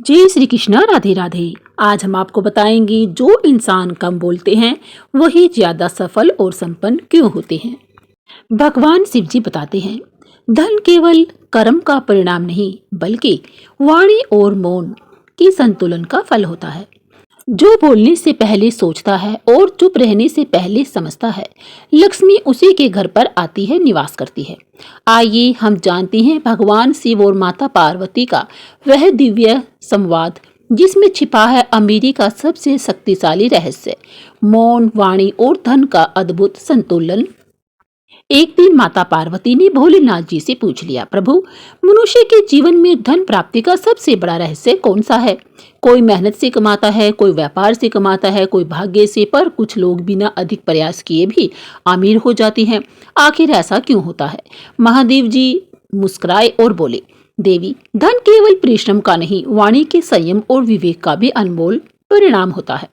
जय श्री कृष्णा। राधे राधे। आज हम आपको बताएंगे जो इंसान कम बोलते हैं वही ज्यादा सफल और संपन्न क्यों होते हैं। भगवान शिव जी बताते हैं, धन केवल कर्म का परिणाम नहीं बल्कि वाणी और मौन की संतुलन का फल होता है। जो बोलने से पहले सोचता है और चुप रहने से पहले समझता है, लक्ष्मी उसी के घर पर आती है, निवास करती है। आइए हम जानते हैं भगवान शिव और माता पार्वती का वह दिव्य संवाद जिसमें छिपा है अमीरी का सबसे शक्तिशाली रहस्य, मौन, वाणी और धन का अद्भुत संतुलन। एक दिन माता पार्वती ने भोलेनाथ जी से पूछ लिया, प्रभु, मनुष्य के जीवन में धन प्राप्ति का सबसे बड़ा रहस्य कौन सा है? कोई मेहनत से कमाता है, कोई व्यापार से कमाता है, कोई भाग्य से, पर कुछ लोग बिना अधिक प्रयास किए भी अमीर हो जाते हैं। आखिर ऐसा क्यों होता है? महादेव जी मुस्कुराए और बोले, देवी, धन केवल परिश्रम का नहीं, वाणी के संयम और विवेक का भी अनमोल परिणाम होता है।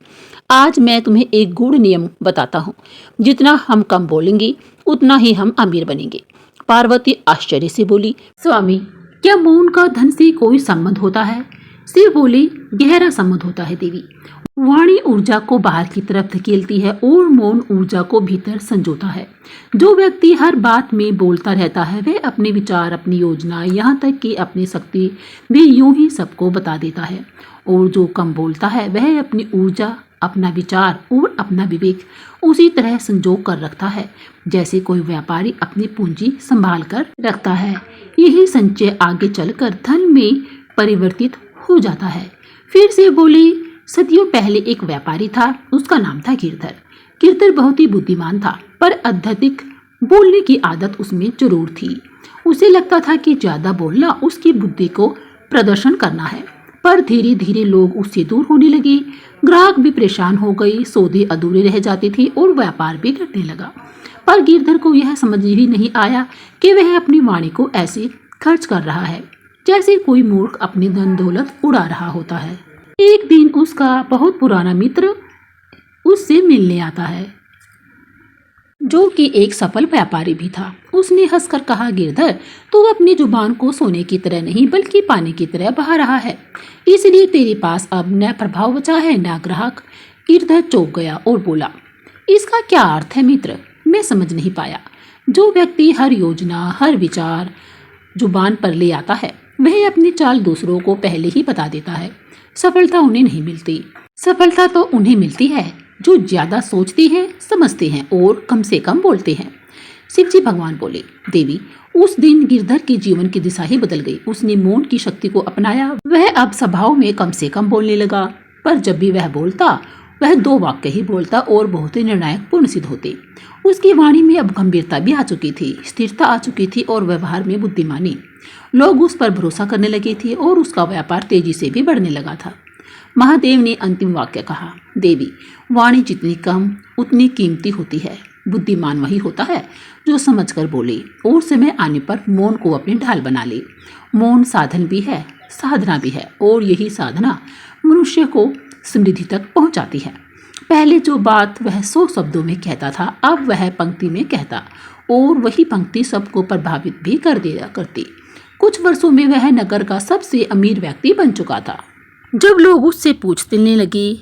आज मैं तुम्हें एक गूढ़ नियम बताता हूँ, जितना हम कम बोलेंगे उतना ही हम अमीर बनेंगे। पार्वती आश्चर्य से बोली, स्वामी, क्या मौन का धन से कोई संबंध होता है? शिव बोले, गहरा संबंध होता है देवी। वाणी ऊर्जा को बाहर की तरफ धकेलती है और मौन ऊर्जा को भीतर संजोता है। जो व्यक्ति हर बात में बोलता रहता है वह अपने विचार, अपनी योजना, यहाँ तक कि अपनी शक्ति भी यूं ही सबको बता देता है। और जो कम बोलता है वह अपनी ऊर्जा, अपना विचार और अपना विवेक उसी तरह संजो कर रखता है जैसे कोई व्यापारी अपनी पूंजी संभाल कर रखता है। यही संचय आगे चलकर धन में परिवर्तित हो जाता है। फिर से बोली, सदियों पहले एक व्यापारी था, उसका नाम था गिरधर। गिरधर बहुत ही बुद्धिमान था, पर अत्यधिक बोलने की आदत उसमें जरूर थी। उसे लगता था कि ज्यादा बोलना उसकी बुद्धि को प्रदर्शन करना है। पर धीरे धीरे लोग उससे दूर होने लगे, ग्राहक भी परेशान हो गए, सौदे अधूरे रह जाते थे और व्यापार भी घटने लगा। पर गिरधर को यह समझ ही नहीं आया कि वह अपनी वाणी को ऐसे खर्च कर रहा है जैसे कोई मूर्ख अपनी धन दौलत उड़ा रहा होता है। एक दिन उसका बहुत पुराना मित्र उससे मिलने आता है, जो कि एक सफल व्यापारी भी था। उसने हंसकर कहा, गिरधर, तू अपनी जुबान को सोने की तरह नहीं बल्कि पानी की तरह बहा रहा है, इसलिए तेरे पास अब न प्रभाव बचा है न ग्राहक। गिरधर चौंक गया और बोला, इसका क्या अर्थ है मित्र? मैं समझ नहीं पाया। जो व्यक्ति हर योजना, हर विचार जुबान पर ले आता है वह अपनी चाल दूसरों को पहले ही बता देता है। सफलता उन्हें नहीं मिलती। सफलता तो उन्हें मिलती है जो ज्यादा सोचते हैं, समझते हैं और कम से कम बोलते हैं। शिव जी भगवान बोले, देवी, उस दिन गिरधर के जीवन की दिशा ही बदल गई। उसने मौन की शक्ति को अपनाया। वह अब स्वभाव में कम से कम बोलने लगा, पर जब भी वह बोलता वह 2 वाक्य ही बोलता और बहुत ही निर्णायक पूर्ण सिद्ध होते। उसकी वाणी में अब गंभीरता भी आ चुकी थी, स्थिरता आ चुकी थी और व्यवहार में बुद्धिमानी। लोग उस पर भरोसा करने लगे थे और उसका व्यापार तेजी से भी बढ़ने लगा था। महादेव ने अंतिम वाक्य कहा, देवी, वाणी जितनी कम उतनी कीमती होती है। बुद्धिमान वही होता है जो समझकर बोले और समय आने पर मौन को अपनी ढाल बना ले। मौन साधन भी है, साधना भी है, और यही साधना मनुष्य को समृद्धि तक पहुंचाती है। पहले जो बात वह 100 शब्दों में कहता था, अब वह पंक्ति में कहता और वही पंक्ति सबको प्रभावित भी कर दिया करती। कुछ वर्षों में वह नगर का सबसे अमीर व्यक्ति बन चुका था। जब लोग उससे पूछने लगे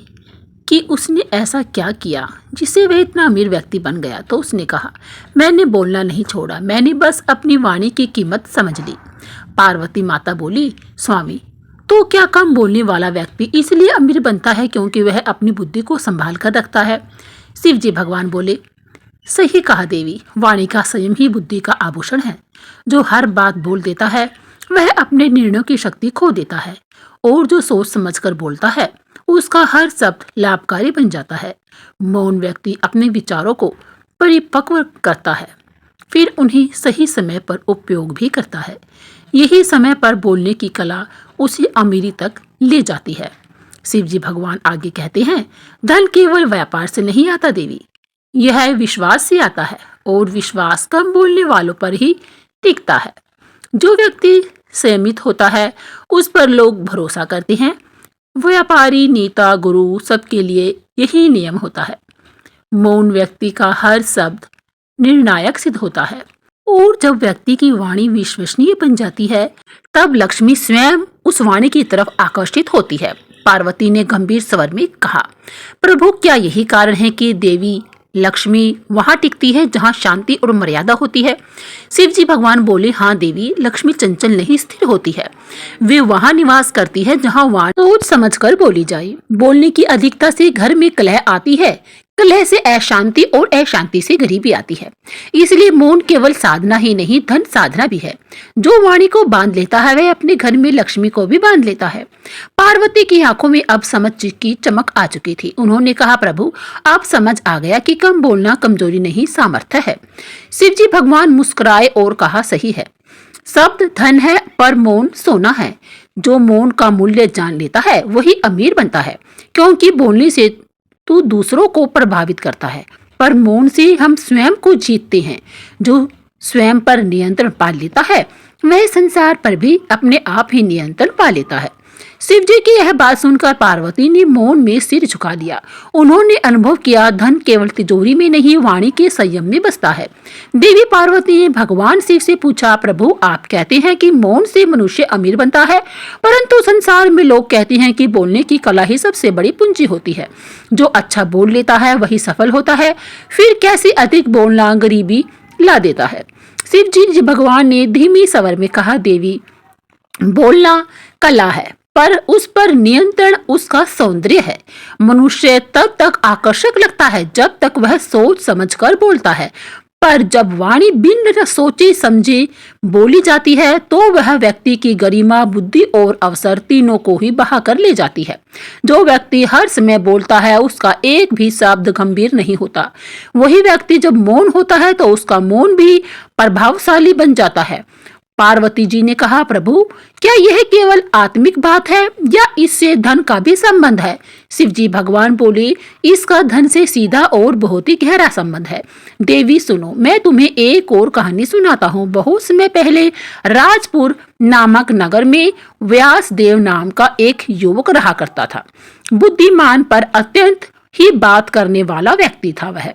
कि उसने ऐसा क्या किया जिससे वह इतना अमीर व्यक्ति बन गया, तो उसने कहा, मैंने बोलना नहीं छोड़ा, मैंने बस अपनी वाणी की कीमत समझ ली। पार्वती माता बोली, स्वामी, तो क्या कम बोलने वाला व्यक्ति इसलिए अमीर बनता है क्योंकि वह अपनी बुद्धि को संभाल कर रखता है? शिव जी भगवान बोले, सही कहा देवी, वाणी का संयम ही बुद्धि का आभूषण है। जो हर बात बोल देता है वह अपने निर्णयों की शक्ति खो देता है, और जो सोच समझकर बोलता है उसका हर शब्द लाभकारी बन जाता है। मौन व्यक्ति अपने विचारों को परिपक्व करता है, फिर उन्हें सही समय पर उपयोग भी करता है। यही समय पर बोलने की कला उसे अमीरी तक ले जाती है। शिव जी भगवान आगे कहते हैं, धन केवल व्यापार से नहीं आता देवी, यह विश्वास से आता है, और विश्वास कम बोलने वालों पर ही टिकता है। जो व्यक्ति संयमित होता है उस पर लोग भरोसा करते हैं। व्यापारी, नेता, गुरु, सबके लिए यही नियम होता है। मौन व्यक्ति का हर शब्द निर्णायक सिद्ध होता है, और जब व्यक्ति की वाणी विश्वसनीय बन जाती है तब लक्ष्मी स्वयं उस वाणी की तरफ आकर्षित होती है। पार्वती ने गंभीर स्वर में कहा, प्रभु क्या यही कारण है कि देवी लक्ष्मी वहां टिकती है जहां शांति और मर्यादा होती है? शिव जी भगवान बोले, हाँ देवी, लक्ष्मी चंचल नहीं स्थिर होती है। वे वहां निवास करती है जहां वाणी सोच समझकर बोली जाए। बोलने की अधिकता से घर में कलह आती है, कलह से अशांति और अशांति से गरीबी आती है। इसलिए मौन केवल साधना ही नहीं, धन साधना भी है। जो वाणी को बांध लेता है वह अपने घर में लक्ष्मी को भी बांध लेता है। पार्वती की आंखों में अब समझ की चमक आ चुकी थी। उन्होंने कहा, प्रभु अब समझ आ गया कि कम बोलना कमजोरी नहीं, सामर्थ्य है। शिव जी भगवान मुस्कुराए और कहा, सही है, शब्द धन है पर मौन सोना है। जो मौन का मूल्य जान लेता है वही अमीर बनता है, क्योंकि बोलने से तू दूसरों को प्रभावित करता है, पर मौन से हम स्वयं को जीतते हैं। जो स्वयं पर नियंत्रण पा लेता है वह संसार पर भी अपने आप ही नियंत्रण पा लेता है। शिव जी की यह बात सुनकर पार्वती ने मौन में सिर झुका दिया। उन्होंने अनुभव किया, धन केवल तिजोरी में नहीं, वाणी के संयम में बसता है। देवी पार्वती ने भगवान शिव से पूछा, प्रभु आप कहते हैं कि मौन से मनुष्य अमीर बनता है, परंतु संसार में लोग कहते हैं कि बोलने की कला ही सबसे बड़ी पूंजी होती है। जो अच्छा बोल लेता है वही सफल होता है, फिर कैसे अधिक बोलना गरीबी ला देता है। शिव जी भगवान ने धीमी स्वर में कहा, देवी बोलना कला है, पर उस पर नियंत्रण उसका सौंदर्य है। मनुष्य तब तक आकर्षक लगता है जब तक वह सोच समझकर बोलता है, पर जब वाणी बिन सोचे समझे बोली जाती है तो वह व्यक्ति की गरिमा, बुद्धि और अवसर तीनों को ही बहा कर ले जाती है। जो व्यक्ति हर समय बोलता है उसका एक भी शब्द गंभीर नहीं होता। वही व्यक्ति जब मौन होता है तो उसका मौन भी प्रभावशाली बन जाता है। पार्वती जी ने कहा, प्रभु क्या यह केवल आत्मिक बात है या इससे धन का भी संबंध है? शिव जी भगवान बोले, इसका धन से सीधा और बहुत ही गहरा संबंध है। देवी सुनो, मैं तुम्हें एक और कहानी सुनाता हूँ। बहुत समय पहले राजपुर नामक नगर में व्यास देव नाम का एक युवक रहा करता था। बुद्धिमान पर अत्यंत ही बात करने वाला व्यक्ति था वह।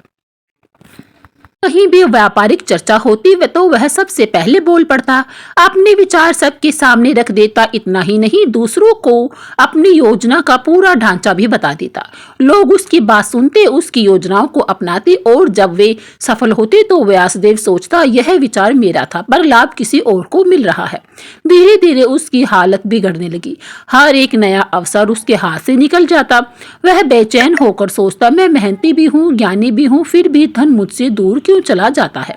कहीं भी व्यापारिक चर्चा होती तो वह सबसे पहले बोल पड़ता, अपने विचार सबके सामने रख देता। इतना ही नहीं, दूसरों को अपनी योजना का पूरा ढांचा भी बता देता। लोग उसकी बात सुनते, उसकी योजनाओं को अपनाते और जब वे सफल होते तो व्यासदेव सोचता, यह विचार मेरा था पर लाभ किसी और को मिल रहा है। धीरे धीरे उसकी हालत बिगड़ने लगी। हर एक नया अवसर उसके हाथ से निकल जाता। वह बेचैन होकर सोचता, मैं मेहनती भी हूँ, ज्ञानी भी हूँ, फिर भी धन मुझसे दूर क्यों चला जाता है।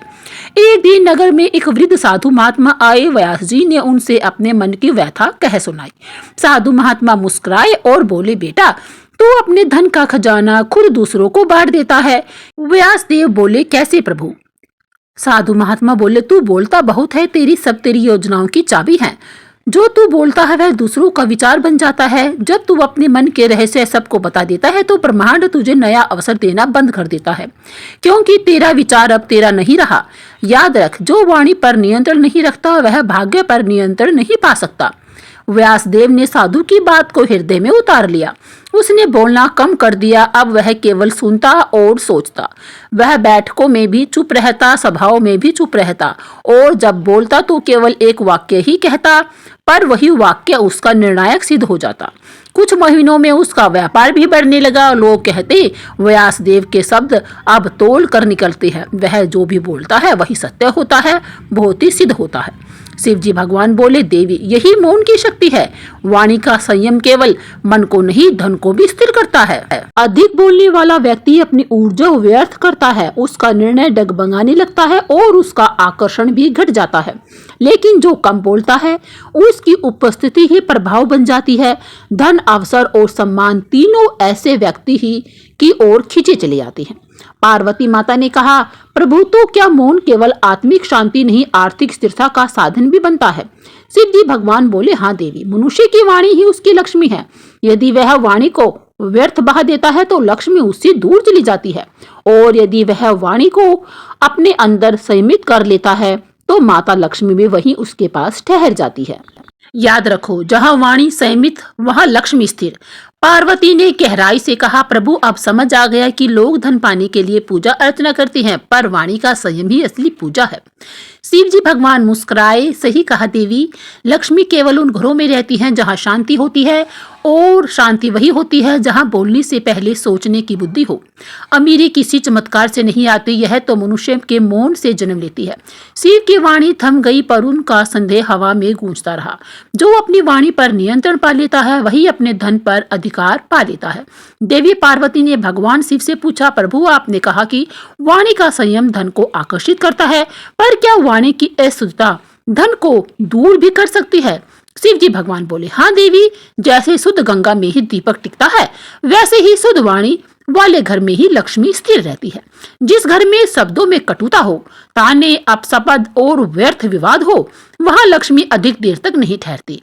एक दिन नगर में एक वृद्ध साधु महात्मा आए। व्यास जी ने उनसे अपने मन की व्यथा कह सुनाई। साधु महात्मा मुस्कुराए और बोले, बेटा तू अपने धन का खजाना खुद दूसरों को बांट देता है। व्यास देव बोले, कैसे प्रभु? साधु महात्मा बोले, तू बोलता बहुत है, तेरी योजनाओं की चाबी है। जो तू बोलता है वह दूसरों का विचार बन जाता है। जब तू अपने मन के रहस्य सबको बता देता है तो ब्रह्मांड तुझे नया अवसर देना बंद कर देता है, क्योंकि तेरा विचार अब तेरा नहीं रहा। याद रख, जो वाणी पर नियंत्रण नहीं रखता वह भाग्य पर नियंत्रण नहीं पा सकता। व्यासदेव ने साधु की बात को हृदय में उतार लिया। उसने बोलना कम कर दिया। अब वह केवल सुनता और सोचता। वह बैठकों में भी चुप रहता, सभाओं में भी चुप रहता, और जब बोलता तो केवल एक वाक्य ही कहता, पर वही वाक्य उसका निर्णायक सिद्ध हो जाता। कुछ महीनों में उसका व्यापार भी बढ़ने लगा। लोग कहते, व्यासदेव के शब्द अब तोल कर निकलते हैं। वह जो भी बोलता है वही सत्य होता है, बहुत ही सिद्ध होता है। शिव जी भगवान बोले, देवी यही मौन की शक्ति है। वाणी का संयम केवल मन को नहीं, धन को भी स्थिर करता है। अधिक बोलने वाला व्यक्ति अपनी ऊर्जा व्यर्थ करता है, उसका निर्णय डगमगाने लगता है और उसका आकर्षण भी घट जाता है। लेकिन जो कम बोलता है उसकी उपस्थिति ही प्रभाव बन जाती है। धन, अवसर और सम्मान तीनों ऐसे व्यक्ति ही की ओर खींचे चले जाते हैं। पार्वती माता ने कहा, प्रभु तो क्या मौन केवल आत्मिक शांति नहीं, आर्थिक स्थिरता का साधन भी बनता है? शिव जी भगवान बोले, हाँ देवी, मनुष्य की वाणी ही उसकी लक्ष्मी है। यदि वह वाणी को व्यर्थ बहा देता है तो लक्ष्मी उससे दूर चली जाती है, और यदि वह वाणी को अपने अंदर संयमित कर लेता है तो माता लक्ष्मी भी वहीं उसके पास ठहर जाती है। याद रखो, जहाँ वाणी संयमित वहाँ लक्ष्मी स्थिर। पार्वती ने गहराई से कहा, प्रभु अब समझ आ गया कि लोग धन पाने के लिए पूजा अर्चना करते हैं, पर वाणी का संयम ही असली पूजा है। शिव जी भगवान मुस्कुराए, सही कहा देवी, लक्ष्मी केवल उन घरों में रहती हैं जहाँ शांति होती है, और शांति वही होती है जहाँ बोलने से पहले सोचने की बुद्धि हो। अमीरी किसी चमत्कार से नहीं आती, यह तो मनुष्य के मौन से जन्म लेती है। शिव की वाणी थम गई, पर उनका संदेह हवा में गूंजता रहा। जो अपनी वाणी पर नियंत्रण पा लेता है वही अपने धन पर अधिकार पा लेता है। देवी पार्वती ने भगवान शिव से पूछा, प्रभु आपने कहा कि वाणी का संयम धन को आकर्षित करता है, पर क्या वाणी की अशुद्धता धन को दूर भी कर सकती है? शिव जी भगवान बोले, हाँ देवी, जैसे शुद्ध गंगा में ही दीपक टिकता है, वैसे ही शुद्ध वाणी वाले घर में ही लक्ष्मी स्थिर रहती है। जिस घर में शब्दों में कटुता हो, ताने, अपशब्द और व्यर्थ विवाद हो, वहां लक्ष्मी अधिक देर तक नहीं ठहरती।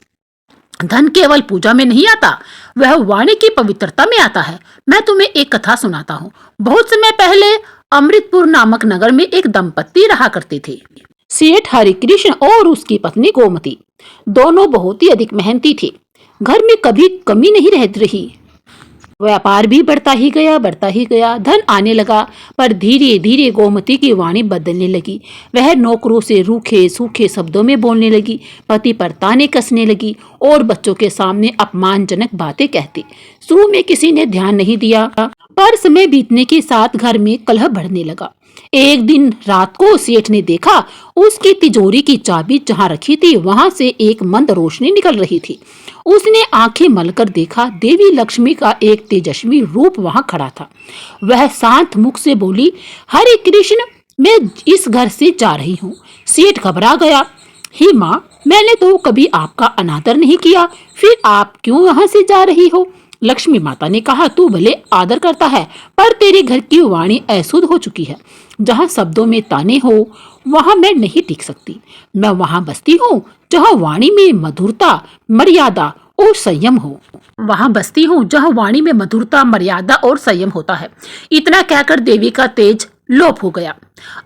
धन केवल पूजा में नहीं आता, वह वाणी की पवित्रता में आता है। मैं तुम्हें एक कथा सुनाता हूँ। बहुत समय पहले अमृतपुर नामक नगर में एक दंपत्ति रहा करते थे। सेठ हरिकृष्ण और उसकी पत्नी गोमती दोनों बहुत ही अधिक मेहनती थे। घर में कभी कमी नहीं रहती रही। व्यापार भी बढ़ता ही गया, धन आने लगा, पर धीरे धीरे गोमती की वाणी बदलने लगी। वह नौकरों से रूखे सूखे शब्दों में बोलने लगी, पति पर ताने कसने लगी और बच्चों के सामने अपमानजनक बातें कहती। शुरू में किसी ने ध्यान नहीं दिया, पर समय बीतने के साथ घर में कलह बढ़ने लगा। एक दिन रात को सेठ ने देखा, उसकी तिजोरी की चाबी जहाँ रखी थी वहां से एक मंद रोशनी निकल रही थी। उसने आंखें मलकर देखा, देवी लक्ष्मी का एक तेजस्वी रूप वहां खड़ा था। वह शांत मुख से बोली, हरे कृष्ण, मैं इस घर से जा रही हूँ। सेठ घबरा गया, हे माँ, मैंने तो कभी आपका अनादर नहीं किया, फिर आप क्यों यहाँ से जा रही हो? लक्ष्मी माता ने कहा, तू भले आदर करता है, पर तेरे घर की वाणी अशुद्ध हो चुकी है। जहाँ शब्दों में ताने हो, वहाँ मैं नहीं टिक सकती। मैं वहाँ बसती हूँ जहाँ वाणी में मधुरता, मर्यादा और संयम हो। वहाँ बसती हूँ जहाँ वाणी में मधुरता, मर्यादा और संयम होता है। इतना कहकर देवी का तेज लोप हो गया।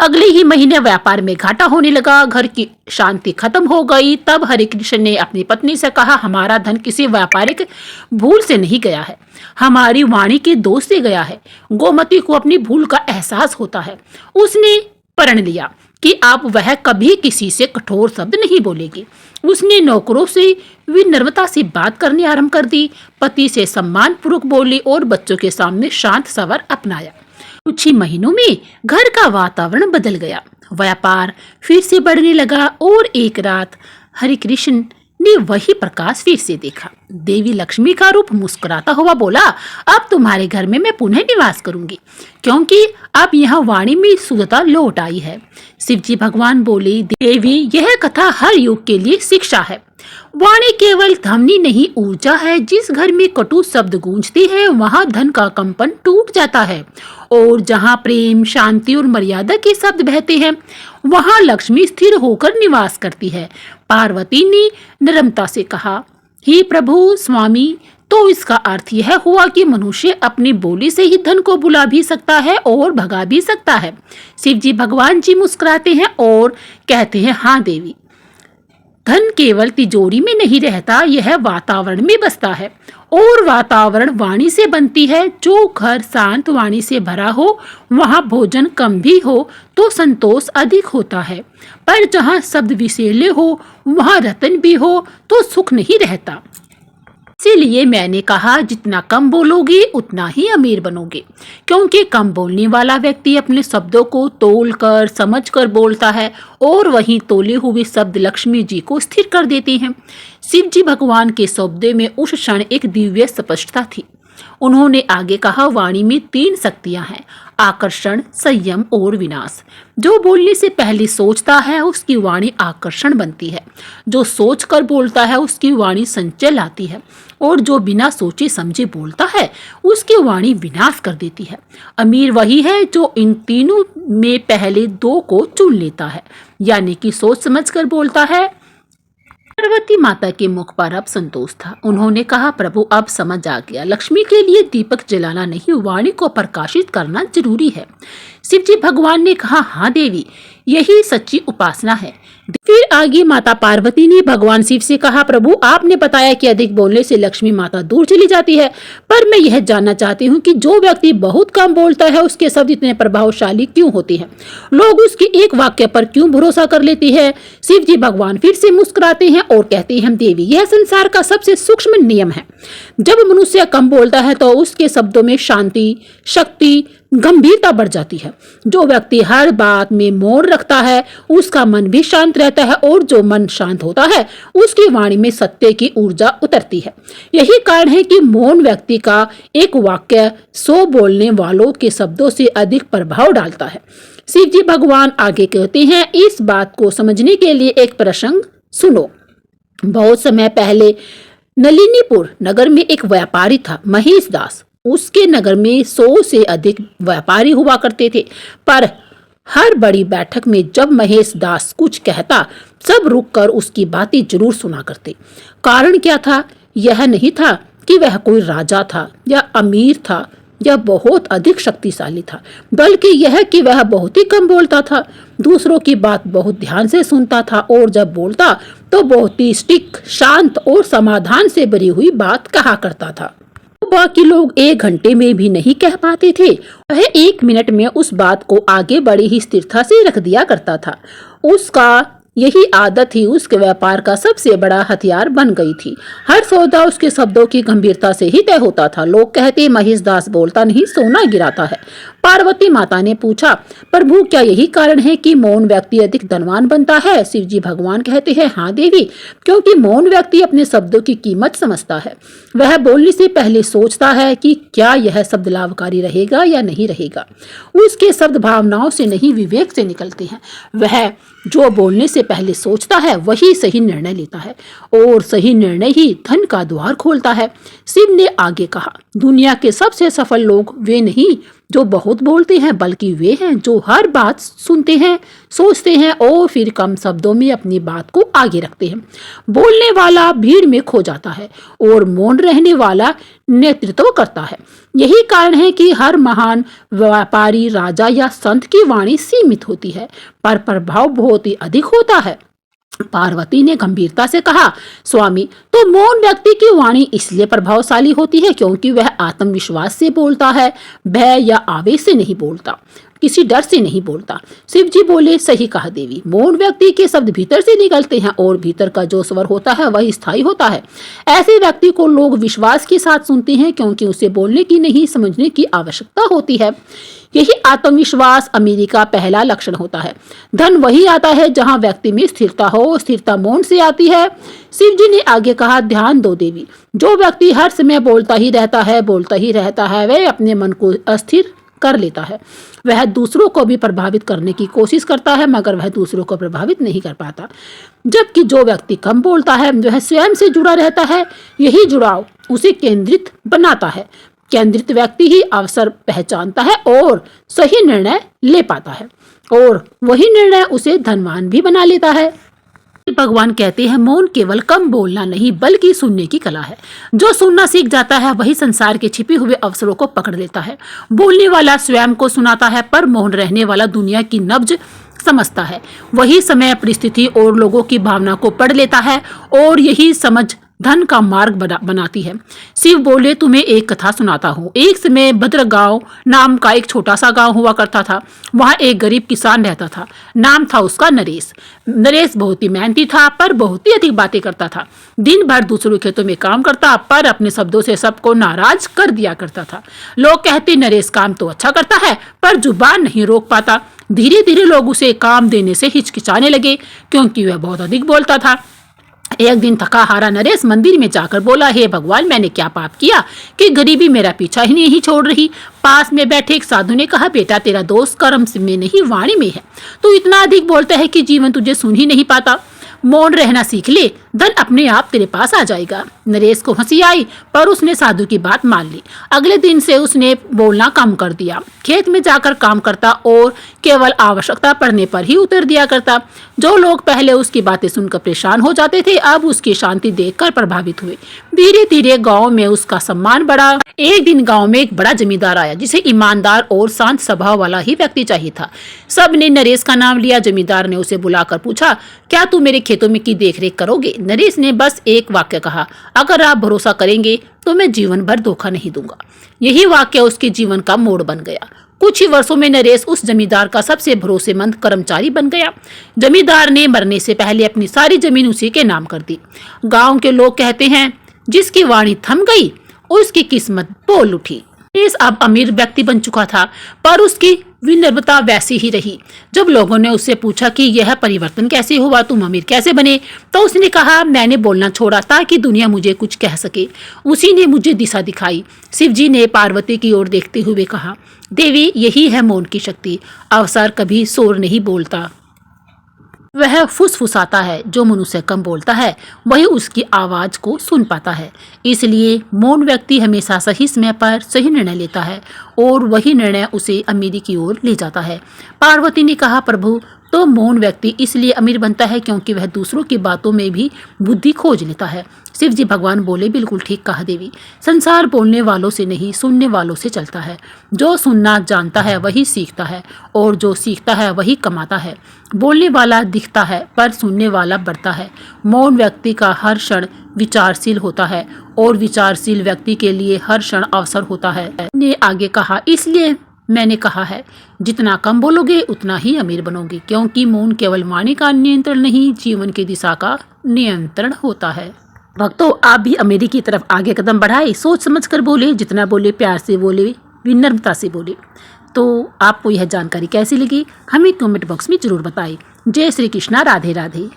अगले ही महीने व्यापार में घाटा होने लगा, घर की शांति खत्म हो गई। तब हरिकृष्ण ने अपनी पत्नी से कहा, हमारा धन किसी व्यापारिक भूल से नहीं गया है, हमारी वाणी के दोष से गया है। गोमती को अपनी भूल का एहसास होता है। उसने प्रण लिया कि अब वह कभी किसी से कठोर शब्द नहीं बोलेगी। उसने नौकरों से विनम्रता से बात करनी आरंभ कर दी, पति से सम्मान पूर्वक बोली और बच्चों के सामने शांत सवर अपनाया। कुछ ही महीनों में घर का वातावरण बदल गया, व्यापार फिर से बढ़ने लगा और एक रात हरिकृष्ण ने वही प्रकाश फिर से देखा। देवी लक्ष्मी का रूप मुस्कुराता हुआ बोला, अब तुम्हारे घर में मैं पुनः निवास करूंगी, क्योंकि अब यहाँ वाणी में शुद्धता लौट आई है। शिवजी भगवान बोले, देवी, यह कथा हर युग के लिए शिक्षा है। वाणी केवल ध्वनि नहीं, ऊर्जा है। जिस घर में कटु शब्द गूंजते हैं वहां धन का कंपन टूट जाता है, और जहां प्रेम, शांति और मर्यादा के शब्द बहते हैं वहां लक्ष्मी स्थिर होकर निवास करती है। पार्वती ने नम्रता से कहा, हे प्रभु स्वामी, तो इसका अर्थ यह हुआ कि मनुष्य अपनी बोली से ही धन को बुला भी सकता है और भगा भी सकता है। शिवजी भगवान जी मुस्कुराते हैं और कहते हैं, हाँ देवी, धन केवल तिजोरी में नहीं रहता, यह वातावरण में बसता है, और वातावरण वाणी से बनती है। जो घर शांत वाणी से भरा हो वहाँ भोजन कम भी हो तो संतोष अधिक होता है, पर जहाँ शब्द विषैले हो वहाँ रतन भी हो तो सुख नहीं रहता। इसीलिए मैंने कहा, जितना कम बोलोगे उतना ही अमीर बनोगे, क्योंकि कम बोलने वाला व्यक्ति अपने शब्दों को तोल कर समझ कर बोलता है, और वहीं तोले हुए शब्द लक्ष्मी जी को स्थिर कर देते हैं। शिव जी भगवान के शब्दों में उस क्षण एक दिव्य स्पष्टता थी। उन्होंने आगे कहा, वाणी में 3 शक्तियां हैं, आकर्षण, संयम और विनाश। जो बोलने से पहले सोचता है उसकी वाणी आकर्षण बनती है, जो सोच कर बोलता है उसकी वाणी संचय लाती है, और जो बिना सोचे समझे बोलता है उसकी वाणी विनाश कर देती है। अमीर वही है जो इन तीनों में पहले 2 को चुन लेता है, यानी कि सोच समझ कर बोलता है। पार्वती माता के मुख पर अब संतोष था। उन्होंने कहा, प्रभु, अब समझ आ गया, लक्ष्मी के लिए दीपक जलाना नहीं, वाणी को प्रकाशित करना जरूरी है। शिव जी भगवान ने कहा, हाँ देवी, यही सच्ची उपासना है। फिर आगे माता पार्वती ने भगवान शिव से कहा, प्रभु आपने बताया कि अधिक बोलने से लक्ष्मी माता दूर चली जाती है, पर मैं यह जानना चाहती हूँ कि जो व्यक्ति बहुत कम बोलता है उसके शब्द इतने प्रभावशाली क्यों होते हैं? लोग उसके एक वाक्य पर क्यों भरोसा कर लेते हैं? शिव जी भगवान फिर से मुस्कुराते हैं और कहते हैं, देवी यह संसार का सबसे सूक्ष्म नियम है। जब मनुष्य कम बोलता है तो उसके शब्दों में शांति, शक्ति, गंभीरता बढ़ जाती है। जो व्यक्ति हर बात में मौन रखता है उसका मन भी शांत रहता है, और जो मन शांत होता है उसकी वाणी में सत्य की ऊर्जा उतरती है। यही कारण है कि मौन व्यक्ति का एक वाक्य 100 बोलने वालों के शब्दों से अधिक प्रभाव डालता है। शिव जी भगवान आगे कहते हैं, इस बात को समझने के लिए एक प्रसंग सुनो। बहुत समय पहले नलिनीपुर नगर में एक व्यापारी था, महेश दास। उसके नगर में 100 से अधिक व्यापारी हुआ करते थे, पर हर बड़ी बैठक में जब महेश दास कुछ कहता, सब रुककर उसकी बातें जरूर सुना करते। कारण क्या था? यह नहीं था कि वह कोई राजा था या अमीर था या बहुत अधिक शक्तिशाली था, बल्कि यह कि वह बहुत ही कम बोलता था, दूसरों की बात बहुत ध्यान से सुनता था, और जब बोलता तो बहुत ही स्टिक, शांत और समाधान से भरी हुई बात कहा करता था। बाकी लोग 1 घंटे में भी नहीं कह पाते थे, वह 1 मिनट में उस बात को आगे बड़ी ही स्थिरता से रख दिया करता था। उसका यही आदत ही उसके व्यापार का सबसे बड़ा हथियार बन गई थी। हर सौदा उसके शब्दों की गंभीरता से ही तय होता था। लोग कहते, महेश दास बोलता नहीं, सोना गिराता है। पार्वती माता ने पूछा, प्रभु क्या यही कारण है कि मौन व्यक्ति अधिक धनवान बनता है? शिव जी भगवान कहते हैं, हाँ देवी, क्योंकि मौन व्यक्ति अपने शब्दों की कीमत समझता है। वह बोलने से पहले सोचता है कि क्या यह शब्द लाभकारी रहेगा या नहीं रहेगा। उसके शब्द भावनाओं से नहीं, विवेक से निकलते हैं। वह जो बोलने से पहले सोचता है वही सही निर्णय लेता है, और सही निर्णय ही धन का द्वार खोलता है। शिव ने आगे कहा, दुनिया के सबसे सफल लोग वे नहीं जो बहुत बोलते हैं, बल्कि वे हैं जो हर बात सुनते हैं, सोचते हैं और फिर कम शब्दों में अपनी बात को आगे रखते हैं। बोलने वाला भीड़ में खो जाता है और मौन रहने वाला नेतृत्व करता है। यही कारण है कि हर महान व्यापारी, राजा या संत की वाणी सीमित होती है, पर प्रभाव बहुत ही अधिक होता है। पार्वती ने गंभीरता से कहा, स्वामी, तो मौन व्यक्ति की वाणी इसलिए प्रभावशाली होती है क्योंकि वह आत्मविश्वास से बोलता है, भय या आवेश से नहीं बोलता, किसी डर से नहीं बोलता। शिव जी बोले, सही कहा देवी, मौन व्यक्ति के शब्द भीतर से निकलते हैं और भीतर का जो स्वर होता है वह स्थायी होता है। ऐसे व्यक्ति को लोग विश्वास के साथ सुनते हैं क्योंकि उसे बोलने की नहीं, समझने की आवश्यकता होती है। यही आत्मविश्वास अमीरी का पहला लक्षण होता है। धन वही आता है जहां व्यक्ति में स्थिरता हो, स्थिरता मौन से आती है। शिव जी ने आगे कहा, ध्यान दो देवी, जो व्यक्ति हर समय बोलता ही रहता है, वह अपने मन को अस्थिर कर लेता है। वह दूसरों को भी प्रभावित करने की कोशिश करता है, मगर वह दूसरों को प्रभावित नहीं कर पाता। जबकि जो व्यक्ति कम बोलता है वह स्वयं से जुड़ा रहता है। यही जुड़ाव उसे केंद्रित बनाता है। केंद्रित व्यक्ति ही अवसर पहचानता है और सही निर्णय ले पाता है, और वही निर्णय उसे धनवान भी बना लेता है। भगवान कहते हैं, मौन केवल कम बोलना नहीं बल्कि सुनने की कला है। जो सुनना सीख जाता है वही संसार के छिपे हुए अवसरों को पकड़ लेता है। बोलने वाला स्वयं को सुनाता है, पर मौन रहने वाला दुनिया की नब्ज समझता है। वही समय, परिस्थिति और लोगों की भावना को पढ़ लेता है, और यही समझ धन का मार्ग बनाती है। शिव बोले, तुम्हें एक कथा सुनाता हूँ। एक समय भद्रगांव नाम का एक छोटा सा गांव हुआ करता था। वहाँ एक गरीब किसान रहता था। नाम था उसका नरेश। नरेश बहुत ही मेहनती था, पर बहुत ही अधिक बातें करता था। दिन भर दूसरों खेतों में काम करता, पर अपने शब्दों से सबको नाराज कर दिया करता था। लोग कहते, नरेश काम तो अच्छा करता है पर जुबान नहीं रोक पाता। धीरे धीरे लोग उसे काम देने से हिचकिचाने लगे क्योंकि वह बहुत अधिक बोलता था। एक दिन थका हारा नरेश मंदिर में जाकर बोला, हे भगवान, मैंने क्या पाप किया कि गरीबी मेरा पीछा ही नहीं छोड़ रही। पास में बैठे एक साधु ने कहा, बेटा, तेरा दोष कर्म में नहीं वाणी में है। तू इतना अधिक बोलता है कि जीवन तुझे सुन ही नहीं पाता। मौन रहना सीख ले, धन अपने आप तेरे पास आ जाएगा। नरेश को हंसी आई, पर उसने साधु की बात मान ली। अगले दिन से उसने बोलना कम कर दिया, खेत में जाकर काम करता और केवल आवश्यकता पड़ने पर ही उतर दिया करता। जो लोग पहले उसकी बातें सुनकर परेशान हो जाते थे, अब उसकी शांति देखकर प्रभावित हुए। धीरे धीरे गांव में उसका सम्मान बढ़ा। एक दिन गांव में एक बड़ा जमींदार आया, जिसे ईमानदार और शांत स्वभाव वाला ही व्यक्ति चाहिए था। सब ने नरेश का नाम लिया। जमींदार ने उसे बुलाकर पूछा, क्या तू मेरे खेतों में की देखरेख करोगे? नरेश ने बस एक वाक्य कहा, अगर आप भरोसा करेंगे तो मैं जीवन भर धोखा नहीं दूंगा। यही वाक्य उसके जीवन का मोड़ बन गया। कुछ ही वर्षों में नरेश उस जमींदार का सबसे भरोसेमंद कर्मचारी बन गया। जमींदार ने मरने से पहले अपनी सारी जमीन उसी के नाम कर दी। गांव के लोग कहते हैं, जिसकी वाणी थम गई उसकी किस्मत बोल उठी। नरेश अब अमीर व्यक्ति बन चुका था, पर उसकी विनम्रता वैसी ही रही। जब लोगों ने उससे पूछा कि यह परिवर्तन कैसे हुआ, तुम अमीर कैसे बने, तो उसने कहा, मैंने बोलना छोड़ा ताकि दुनिया मुझे कुछ कह सके। उसी ने मुझे दिशा दिखाई। शिव जी ने पार्वती की ओर देखते हुए कहा, देवी, यही है मौन की शक्ति। अवसर कभी शोर नहीं बोलता, वह फुसफुसाता है। जो मनुष्य कम बोलता है वही उसकी आवाज को सुन पाता है। इसलिए मौन व्यक्ति हमेशा सही समय पर सही निर्णय लेता है और वही निर्णय उसे अमीरी की ओर ले जाता है। पार्वती ने कहा, प्रभु, तो मौन व्यक्ति इसलिए अमीर बनता है क्योंकि वह दूसरों की बातों में भी बुद्धि खोज लेता है। शिव जी भगवान बोले, बिल्कुल ठीक कहा देवी। संसार बोलने वालों से नहीं, सुनने वालों से चलता है। जो सुनना जानता है वही सीखता है और जो सीखता है वही कमाता है। बोलने वाला दिखता है पर सुनने वाला बढ़ता है। मौन व्यक्ति का हर क्षण विचारशील होता है और विचारशील व्यक्ति के लिए हर क्षण अवसर होता है। ने आगे कहा, इसलिए मैंने कहा है, जितना कम बोलोगे उतना ही अमीर बनोगे, क्योंकि मौन केवल वाणी का नियंत्रण नहीं, जीवन की दिशा का नियंत्रण होता है। भक्तों, आप भी अमीरी की तरफ आगे कदम बढ़ाए, सोच समझ कर बोले, जितना बोले प्यार से बोले, विनम्रता से बोले। तो आपको यह जानकारी कैसी लगी हमें कमेंट बॉक्स में जरूर बताएं। जय श्री कृष्णा, राधे राधे।